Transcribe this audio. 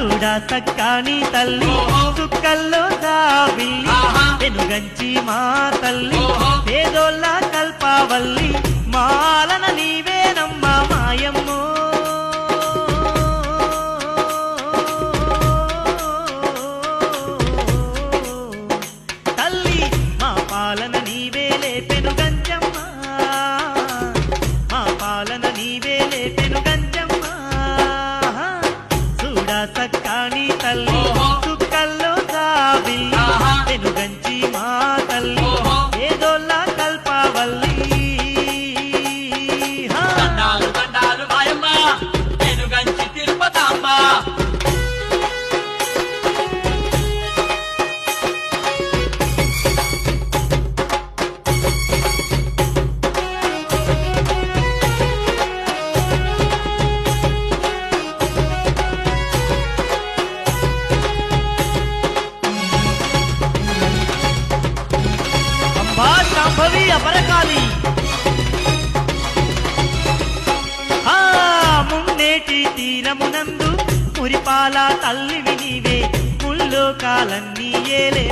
చూడా సక్కాని తల్లి చుక్కల్లో జాబిల్లి వెనుగంచి మా తల్లి పేదోళ్ళ కల్పావల్లి మాలన నీవేనమ్మా మాయమ్మో తల్లి మా పాలన నీవేలే పెనుగంచమ్మ మా పాలన నీవేలే పెనుగంచమ్మ చూడా సక్కాని తల్లి చుక్కల్లో జాబిల్లి వెనుగంచి మా తల్లి ఏదోళ్ళ కల్పావల్లి దండాలు దండాలు మాయమ్మ వెనుగంచి తిరుపతమ్మ అంబా శాంభవి అపరకాలి మున్నేటి తీరమునందు మురిపాల తల్లివి నీవే ముల్లోకాలన్నీ ఏలే